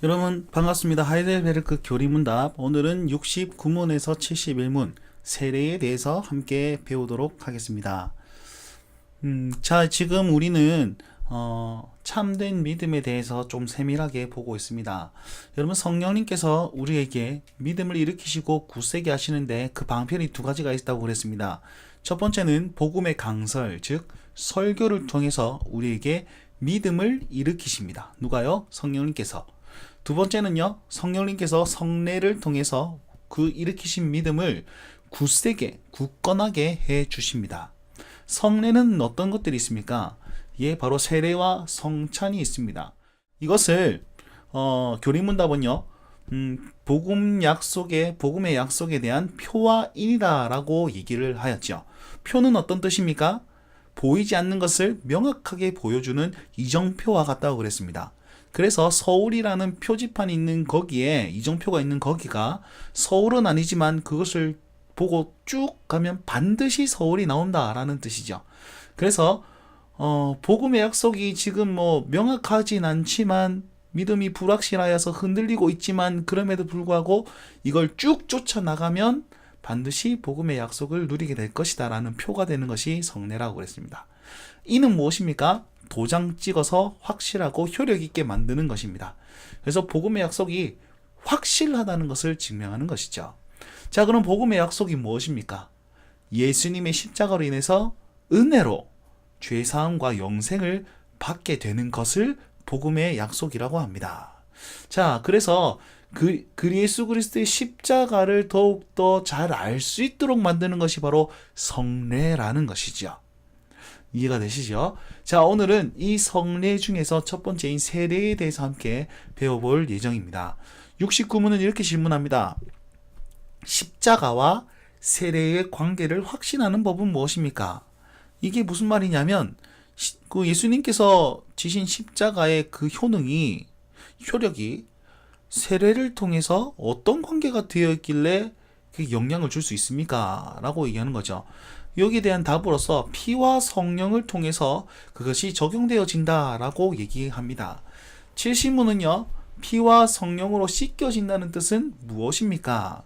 여러분 반갑습니다. 하이델베르크 교리문답. 오늘은 69문에서 71문 세례에 대해서 함께 배우도록 하겠습니다. 자, 지금 우리는 참된 믿음에 대해서 좀 세밀하게 보고 있습니다. 여러분, 성령님께서 우리에게 믿음을 일으키시고 굳세게 하시는데 그 방편이 두 가지가 있다고 그랬습니다. 첫 번째는 복음의 강설, 즉 설교를 통해서 우리에게 믿음을 일으키십니다. 누가요? 성령님께서. 두 번째는요, 성령님께서 성례를 통해서 그 일으키신 믿음을 굳세게, 굳건하게 해 주십니다. 성례는 어떤 것들이 있습니까? 예, 바로 세례와 성찬이 있습니다. 이것을 교리문답은요, 복음의 약속에 대한 표와 인이다라고 얘기를 하였죠. 표는 어떤 뜻입니까? 보이지 않는 것을 명확하게 보여주는 이정표와 같다고 그랬습니다. 그래서 서울이라는 표지판이 있는 거기에, 이정표가 있는 거기가 서울은 아니지만 그것을 보고 쭉 가면 반드시 서울이 나온다라는 뜻이죠. 그래서 복음의 약속이 지금 명확하진 않지만 믿음이 불확실하여서 흔들리고 있지만 그럼에도 불구하고 이걸 쭉 쫓아나가면 반드시 복음의 약속을 누리게 될 것이다 라는 표가 되는 것이 성례라고 그랬습니다. 이는 무엇입니까? 도장 찍어서 확실하고 효력 있게 만드는 것입니다. 그래서 복음의 약속이 확실하다는 것을 증명하는 것이죠. 자, 그럼 복음의 약속이 무엇입니까? 예수님의 십자가로 인해서 은혜로 죄사함과 영생을 받게 되는 것을 복음의 약속이라고 합니다. 자, 그래서 그 예수 그리스도의 십자가를 더욱더 잘 알 수 있도록 만드는 것이 바로 성례라는 것이죠. 이해가 되시죠? 자, 오늘은 이 성례 중에서 첫 번째인 세례에 대해서 함께 배워볼 예정입니다. 69문은 이렇게 질문합니다. 십자가와 세례의 관계를 확신하는 법은 무엇입니까? 이게 무슨 말이냐면 그 예수님께서 지신 십자가의 그 효력이 세례를 통해서 어떤 관계가 되어 있길래 그 영향을 줄 수 있습니까? 라고 얘기하는 거죠. 여기에 대한 답으로서 피와 성령을 통해서 그것이 적용되어진다라고 얘기합니다. 70문은요, 피와 성령으로 씻겨진다는 뜻은 무엇입니까?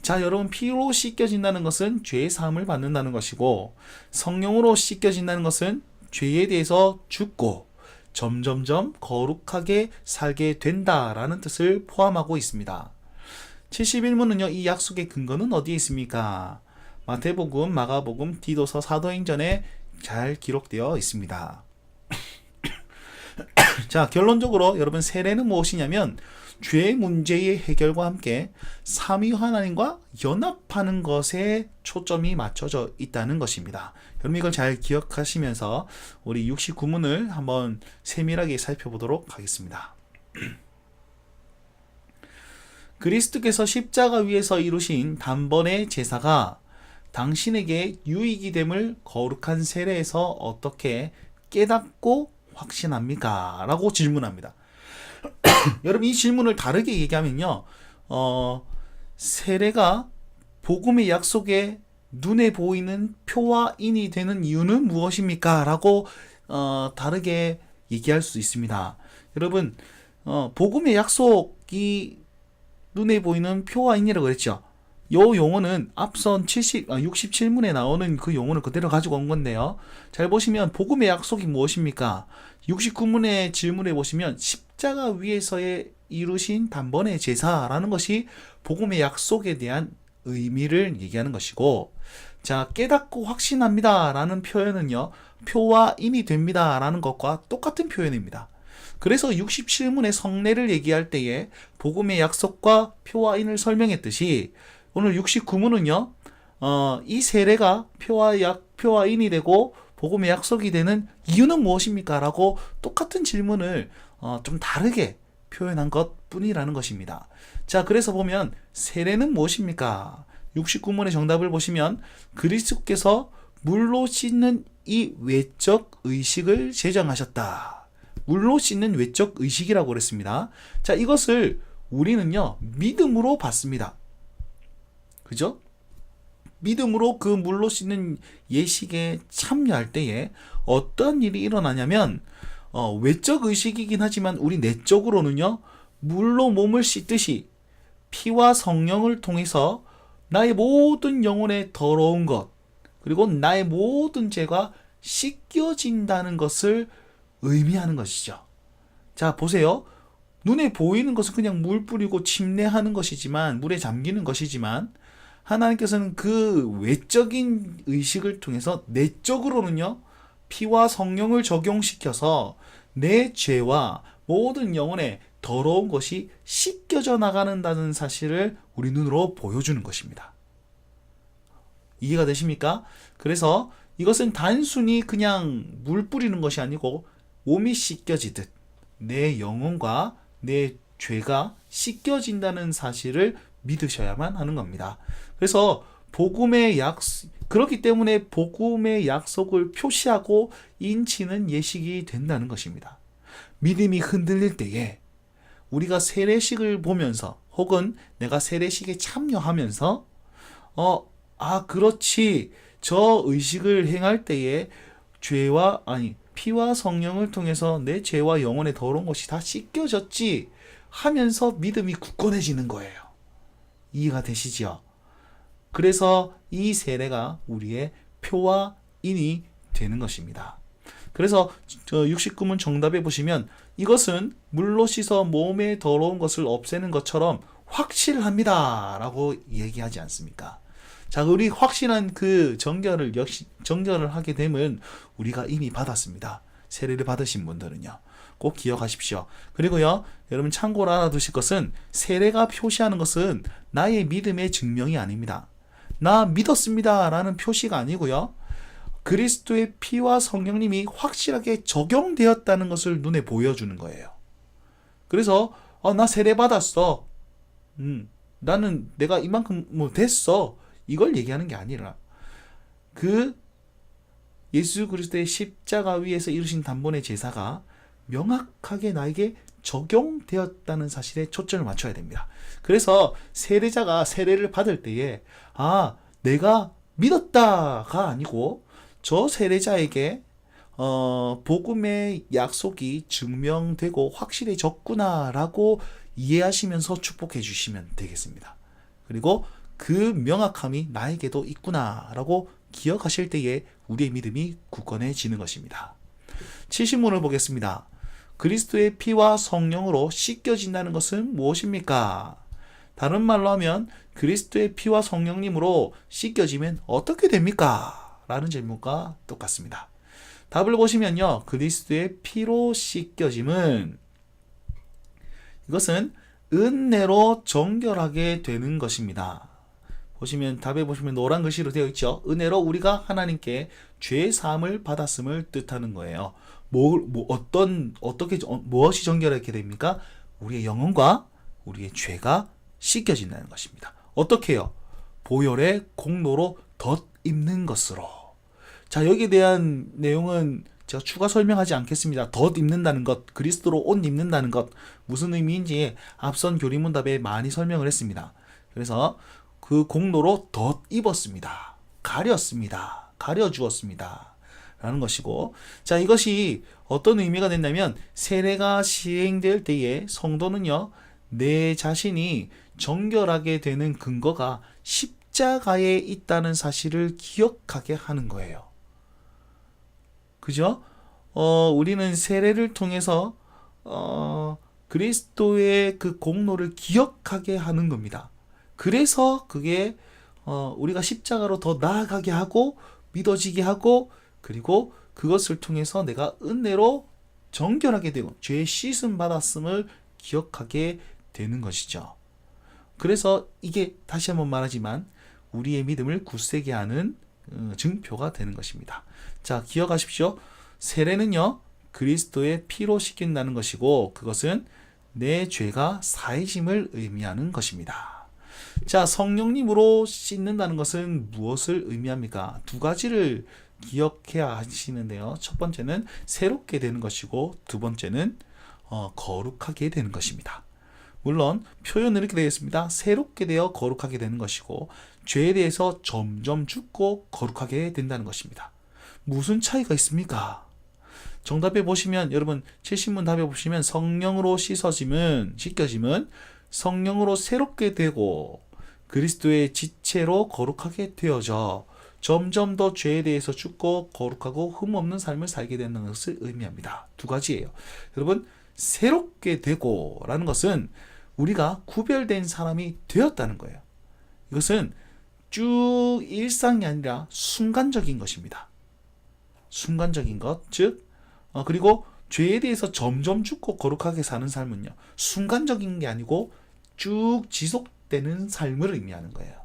자, 여러분, 피로 씻겨진다는 것은 죄의 사함을 받는다는 것이고, 성령으로 씻겨진다는 것은 죄에 대해서 죽고 점점점 거룩하게 살게 된다라는 뜻을 포함하고 있습니다. 71문은요, 이 약속의 근거는 어디에 있습니까? 마태복음, 마가복음, 디도서, 사도행전에 잘 기록되어 있습니다. 자, 결론적으로 여러분, 세례는 무엇이냐면 죄 문제의 해결과 함께 삼위 하나님과 연합하는 것에 초점이 맞춰져 있다는 것입니다. 여러분, 이걸 잘 기억하시면서 우리 69문을 한번 세밀하게 살펴보도록 하겠습니다. 그리스도께서 십자가 위에서 이루신 단번의 제사가 당신에게 유익이 됨을 거룩한 세례에서 어떻게 깨닫고 확신합니까? 라고 질문합니다. 여러분, 이 질문을 다르게 얘기하면요, 세례가 복음의 약속에 눈에 보이는 표와 인이 되는 이유는 무엇입니까? 라고 다르게 얘기할 수 있습니다. 여러분, 복음의 약속이 눈에 보이는 표와 인이라고 그랬죠. 요 용어는 앞선 67문에 나오는 그 용어를 그대로 가지고 온 건데요. 잘 보시면 복음의 약속이 무엇입니까? 69문의 질문에 보시면 십자가 위에서의 이루신 단번의 제사라는 것이 복음의 약속에 대한 의미를 얘기하는 것이고, 자, 깨닫고 확신합니다 라는 표현은요, 표와 인이 됩니다 라는 것과 똑같은 표현입니다. 그래서 67문의 성례를 얘기할 때에 복음의 약속과 표와 인을 설명했듯이 오늘 69문은요, 이 세례가 표와 인이 되고 복음의 약속이 되는 이유는 무엇입니까? 라고 똑같은 질문을 좀 다르게 표현한 것 뿐이라는 것입니다. 자, 그래서 보면 세례는 무엇입니까? 69문의 정답을 보시면 그리스도께서 물로 씻는 이 외적 의식을 제정하셨다. 물로 씻는 외적 의식이라고 그랬습니다. 자, 이것을 우리는요, 믿음으로 받습니다. 그죠? 믿음으로 그 물로 씻는 예식에 참여할 때에 어떤 일이 일어나냐면 외적 의식이긴 하지만 우리 내적으로는요, 물로 몸을 씻듯이 피와 성령을 통해서 나의 모든 영혼의 더러운 것, 그리고 나의 모든 죄가 씻겨진다는 것을 의미하는 것이죠. 자, 보세요. 눈에 보이는 것은 그냥 물 뿌리고 침례하는 것이지만, 물에 잠기는 것이지만, 하나님께서는 그 외적인 의식을 통해서 내적으로는요, 피와 성령을 적용시켜서 내 죄와 모든 영혼의 더러운 것이 씻겨져 나가는다는 사실을 우리 눈으로 보여주는 것입니다. 이해가 되십니까? 그래서 이것은 단순히 그냥 물 뿌리는 것이 아니고 몸이 씻겨지듯 내 영혼과 내 죄가 씻겨진다는 사실을 믿으셔야만 하는 겁니다. 그래서 그렇기 때문에 복음의 약속을 표시하고 인치는 예식이 된다는 것입니다. 믿음이 흔들릴 때에 우리가 세례식을 보면서 혹은 내가 세례식에 참여하면서 그렇지, 저 의식을 행할 때에 피와 성령을 통해서 내 죄와 영혼의 더러운 것이 다 씻겨졌지 하면서 믿음이 굳건해지는 거예요. 이해가 되시죠? 그래서 이 세례가 우리의 표와 인이 되는 것입니다. 그래서 69문 정답에 보시면 이것은 물로 씻어 몸의 더러운 것을 없애는 것처럼 확실합니다 라고 얘기하지 않습니까? 자, 우리 확실한 그 정결을 하게 되면 우리가 이미 받았습니다. 세례를 받으신 분들은요. 꼭 기억하십시오. 그리고요, 여러분 참고로 알아두실 것은 세례가 표시하는 것은 나의 믿음의 증명이 아닙니다. 나 믿었습니다 라는 표시가 아니고요. 그리스도의 피와 성령님이 확실하게 적용되었다는 것을 눈에 보여주는 거예요. 그래서 나 세례 받았어. 나는 내가 이만큼 됐어. 이걸 얘기하는 게 아니라 그 예수 그리스도의 십자가 위에서 이루신 단번의 제사가 명확하게 나에게 적용되었다는 사실에 초점을 맞춰야 됩니다. 그래서 세례자가 세례를 받을 때에 내가 믿었다가 아니고 저 세례자에게 복음의 약속이 증명되고 확실해졌구나라고 이해하시면서 축복해 주시면 되겠습니다. 그리고 그 명확함이 나에게도 있구나라고 기억하실 때에 우리의 믿음이 굳건해지는 것입니다. 70문을 보겠습니다. 그리스도의 피와 성령으로 씻겨진다는 것은 무엇입니까? 다른 말로 하면 그리스도의 피와 성령님으로 씻겨지면 어떻게 됩니까? 라는 질문과 똑같습니다. 답을 보시면요. 그리스도의 피로 씻겨짐은 이것은 은혜로 정결하게 되는 것입니다. 답에 보시면 노란 글씨로 되어 있죠. 은혜로 우리가 하나님께 죄 사함을 받았음을 뜻하는 거예요. 무엇이 정결하게 됩니까? 우리의 영혼과 우리의 죄가 씻겨진다는 것입니다. 어떻게 해요? 보혈의 공로로 덧입는 것으로. 자, 여기에 대한 내용은 제가 추가 설명하지 않겠습니다. 덧입는다는 것, 그리스도로 옷 입는다는 것, 무슨 의미인지 앞선 교리문답에 많이 설명을 했습니다. 그래서 그 공로로 덧입었습니다. 가려주었습니다. 라는 것이고, 자, 이것이 어떤 의미가 된다면 세례가 시행될 때에 성도는요, 내 자신이 정결하게 되는 근거가 십자가에 있다는 사실을 기억하게 하는 거예요. 그죠? 우리는 세례를 통해서 그리스도의 그 공로를 기억하게 하는 겁니다. 그래서 그게 우리가 십자가로 더 나아가게 하고 믿어지게 하고, 그리고 그것을 통해서 내가 은혜로 정결하게 되고 죄의 씻음 받았음을 기억하게 되는 것이죠. 그래서 이게 다시 한번 말하지만 우리의 믿음을 굳세게 하는 증표가 되는 것입니다. 자, 기억하십시오. 세례는요, 그리스도의 피로 씻긴다는 것이고, 그것은 내 죄가 사해짐을 의미하는 것입니다. 자, 성령님으로 씻는다는 것은 무엇을 의미합니까? 두 가지를 기억해야 하시는데요. 첫 번째는 새롭게 되는 것이고, 두 번째는 거룩하게 되는 것입니다. 물론 표현은 이렇게 되겠습니다. 새롭게 되어 거룩하게 되는 것이고, 죄에 대해서 점점 죽고 거룩하게 된다는 것입니다. 무슨 차이가 있습니까? 정답에 보시면 여러분 70문 답에 보시면 성령으로 씻겨짐은 성령으로 새롭게 되고 그리스도의 지체로 거룩하게 되어져 점점 더 죄에 대해서 죽고 거룩하고 흠없는 삶을 살게 되는 것을 의미합니다. 두 가지예요. 여러분 새롭게 되고 라는 것은 우리가 구별된 사람이 되었다는 거예요. 이것은 쭉 일상이 아니라 순간적인 것입니다. 순간적인 것, 즉 그리고 죄에 대해서 점점 죽고 거룩하게 사는 삶은요, 순간적인 게 아니고 쭉 지속되는 삶을 의미하는 거예요.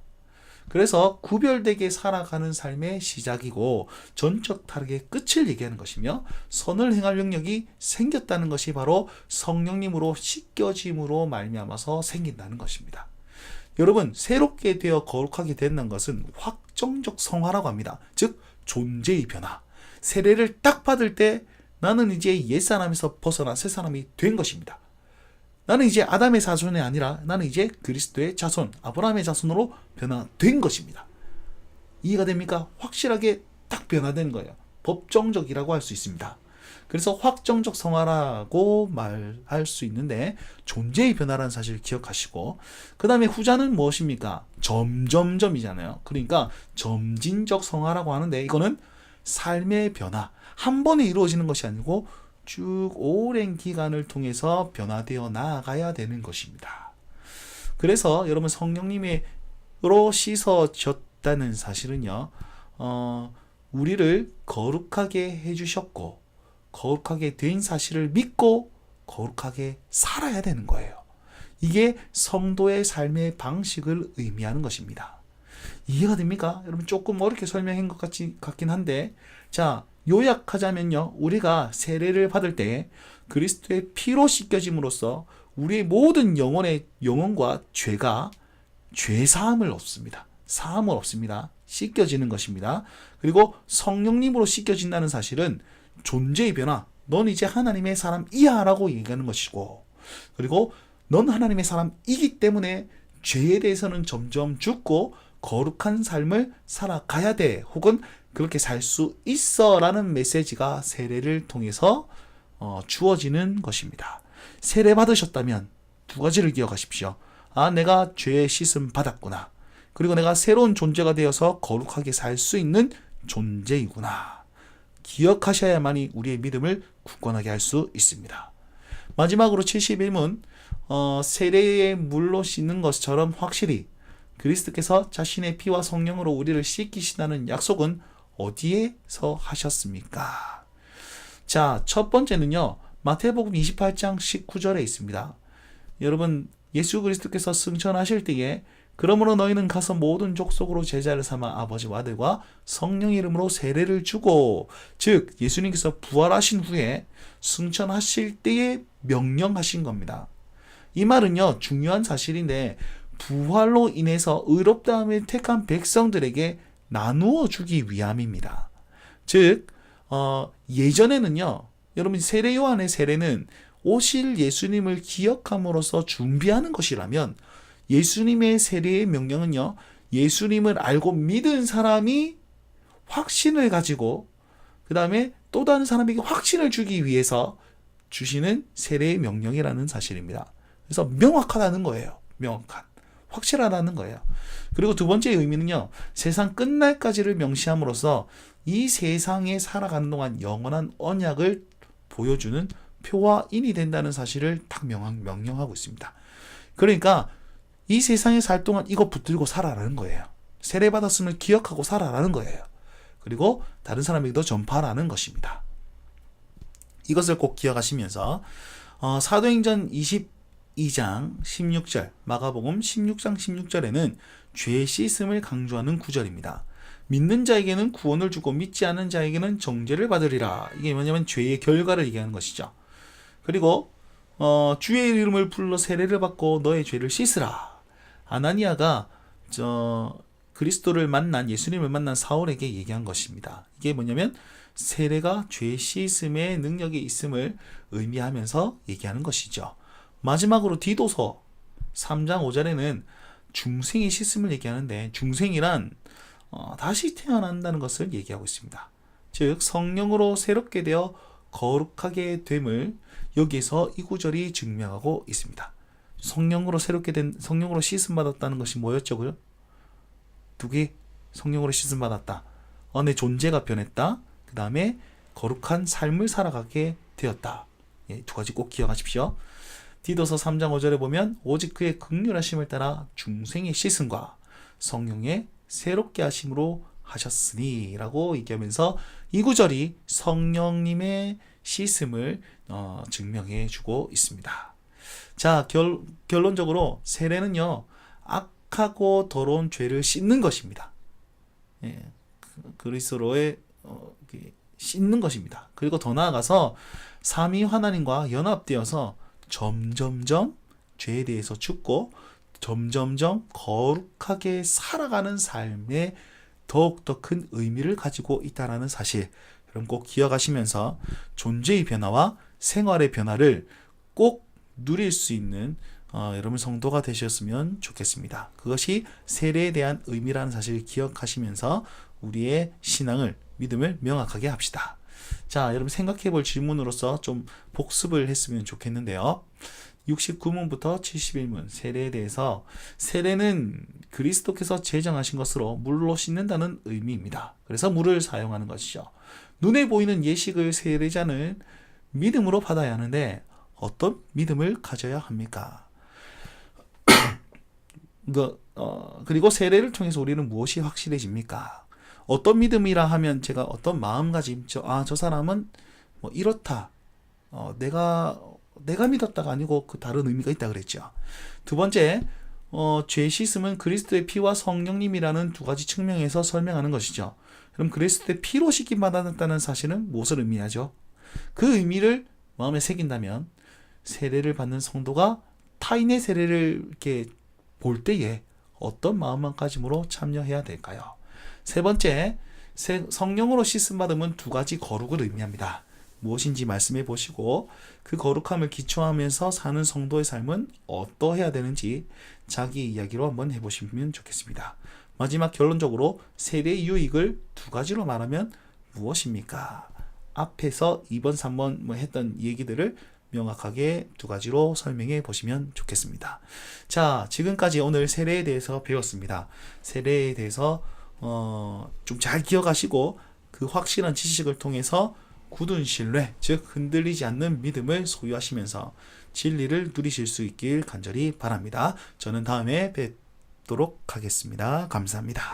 그래서 구별되게 살아가는 삶의 시작이고 전적 다르게 끝을 얘기하는 것이며 선을 행할 능력이 생겼다는 것이 바로 성령님으로 씻겨짐으로 말미암아서 생긴다는 것입니다. 여러분 새롭게 되어 거룩하게 된다는 것은 확정적 성화라고 합니다. 즉 존재의 변화. 세례를 딱 받을 때 나는 이제 옛사람에서 벗어나 새사람이 된 것입니다. 나는 이제 아담의 자손이 아니라 나는 이제 그리스도의 자손, 아브라함의 자손으로 변화된 것입니다. 이해가 됩니까? 확실하게 딱 변화된 거예요. 법정적이라고 할 수 있습니다. 그래서 확정적 성화라고 말할 수 있는데 존재의 변화라는 사실을 기억하시고 그 다음에 후자는 무엇입니까? 점점점이잖아요. 그러니까 점진적 성화라고 하는데 이거는 삶의 변화, 한 번에 이루어지는 것이 아니고 쭉 오랜 기간을 통해서 변화되어 나아가야 되는 것입니다. 그래서 여러분 성령님으로 씻어졌다는 사실은요, 우리를 거룩하게 해주셨고 거룩하게 된 사실을 믿고 거룩하게 살아야 되는 거예요. 이게 성도의 삶의 방식을 의미하는 것입니다. 이해가 됩니까? 여러분 조금 어렵게 설명한 것 같긴 한데, 자 요약하자면요, 우리가 세례를 받을 때 그리스도의 피로 씻겨짐으로써 우리의 모든 영혼과 죄가 죄사함을 얻습니다. 사함을 얻습니다. 씻겨지는 것입니다. 그리고 성령님으로 씻겨진다는 사실은 존재의 변화, 넌 이제 하나님의 사람이야 라고 얘기하는 것이고, 그리고 넌 하나님의 사람이기 때문에 죄에 대해서는 점점 죽고 거룩한 삶을 살아가야 돼, 혹은 그렇게 살 수 있어 라는 메시지가 세례를 통해서 주어지는 것입니다. 세례 받으셨다면 두 가지를 기억하십시오. 내가 죄의 씻음 받았구나. 그리고 내가 새로운 존재가 되어서 거룩하게 살 수 있는 존재이구나. 기억하셔야만이 우리의 믿음을 굳건하게 할 수 있습니다. 마지막으로 71문, 세례의 물로 씻는 것처럼 확실히 그리스도께서 자신의 피와 성령으로 우리를 씻기신다는 약속은 어디에서 하셨습니까? 자, 첫 번째는요, 마태복음 28장 19절에 있습니다. 여러분, 예수 그리스도께서 승천하실 때에 그러므로 너희는 가서 모든 족속으로 제자를 삼아 아버지와 아들과 성령 이름으로 세례를 주고, 즉 예수님께서 부활하신 후에 승천하실 때에 명령하신 겁니다. 이 말은요, 중요한 사실인데 부활로 인해서 의롭다함을 택한 백성들에게 나누어 주기 위함입니다. 즉 예전에는요, 여러분 세례 요한의 세례는 오실 예수님을 기억함으로써 준비하는 것이라면, 예수님의 세례의 명령은요, 예수님을 알고 믿은 사람이 확신을 가지고 그 다음에 또 다른 사람에게 확신을 주기 위해서 주시는 세례의 명령이라는 사실입니다. 그래서 명확하다는 거예요. 확실하다는 거예요. 그리고 두 번째 의미는요, 세상 끝날까지를 명시함으로써 이 세상에 살아가는 동안 영원한 언약을 보여주는 표와 인이 된다는 사실을 딱 명령하고 있습니다. 그러니까 이 세상에 살 동안 이거 붙들고 살아라는 거예요. 세례받았음을 기억하고 살아라는 거예요. 그리고 다른 사람에게도 전파하라는 것입니다. 이것을 꼭 기억하시면서 사도행전 22장 16절, 마가복음 16장 16절에는 죄 씻음을 강조하는 구절입니다. 믿는 자에게는 구원을 주고 믿지 않는 자에게는 정죄를 받으리라. 이게 뭐냐면 죄의 결과를 얘기하는 것이죠. 그리고 주의 이름을 불러 세례를 받고 너의 죄를 씻으라. 아나니아가 그리스도를 만난, 예수님을 만난 사울에게 얘기한 것입니다. 이게 뭐냐면 세례가 죄 씻음의 능력이 있음을 의미하면서 얘기하는 것이죠. 마지막으로 디도서 3장 5절에는 중생의 씻음을 얘기하는데, 중생이란 다시 태어난다는 것을 얘기하고 있습니다. 즉 성령으로 새롭게 되어 됨을 여기에서 이 구절이 증명하고 있습니다. 성령으로 성령으로 씻음 받았다는 것이 뭐였죠? 두 개. 성령으로 씻음 받았다. 내 존재가 변했다. 그 다음에 거룩한 삶을 살아가게 되었다. 두 가지 꼭 기억하십시오. 디도서 3장 5절에 보면 오직 그의 긍휼하심을 따라 중생의 씻음과 성령의 새롭게 하심으로 하셨으니 라고 얘기하면서 이 구절이 성령님의 씻음을 증명해 주고 있습니다. 자, 결론적으로 세례는요, 악하고 더러운 죄를 씻는 것입니다. 그리스도로의 씻는 것입니다. 그리고 더 나아가서 삼위 하나님과 연합되어서 점점점 죄에 대해서 죽고 점점점 거룩하게 살아가는 삶에 더욱더 큰 의미를 가지고 있다는 사실, 여러분 꼭 기억하시면서 존재의 변화와 생활의 변화를 꼭 누릴 수 있는 여러분 성도가 되셨으면 좋겠습니다. 그것이 세례에 대한 의미라는 사실을 기억하시면서 우리의 신앙을, 믿음을 명확하게 합시다. 자, 여러분 생각해 볼 질문으로서 좀 복습을 했으면 좋겠는데요. 69문부터 71문 세례에 대해서, 세례는 그리스도께서 제정하신 것으로 물로 씻는다는 의미입니다. 그래서 물을 사용하는 것이죠. 눈에 보이는 예식을 세례자는 믿음으로 받아야 하는데 어떤 믿음을 가져야 합니까? 그리고 세례를 통해서 우리는 무엇이 확실해집니까? 어떤 믿음이라 하면 제가 어떤 마음가짐, 저 사람은 뭐 이렇다, 내가 믿었다가 아니고 그 다른 의미가 있다 그랬죠. 두 번째, 죄 씻음은 그리스도의 피와 성령님이라는 두 가지 측면에서 설명하는 것이죠. 그럼 그리스도의 피로 씻김 받았다는 사실은 무엇을 의미하죠? 그 의미를 마음에 새긴다면 세례를 받는 성도가 타인의 세례를 이렇게 볼 때에 어떤 마음가짐으로 참여해야 될까요? 세 번째, 성령으로 씻음 받음은 두 가지 거룩을 의미합니다. 무엇인지 말씀해 보시고 그 거룩함을 기초하면서 사는 성도의 삶은 어떠해야 되는지 자기 이야기로 한번 해보시면 좋겠습니다. 마지막 결론적으로 세례의 유익을 두 가지로 말하면 무엇입니까? 앞에서 2번, 3번 했던 얘기들을 명확하게 두 가지로 설명해 보시면 좋겠습니다. 자, 지금까지 오늘 세례에 대해서 배웠습니다. 세례에 대해서 좀 잘 기억하시고 그 확실한 지식을 통해서 굳은 신뢰, 즉 흔들리지 않는 믿음을 소유하시면서 진리를 누리실 수 있길 간절히 바랍니다. 저는 다음에 뵙도록 하겠습니다. 감사합니다.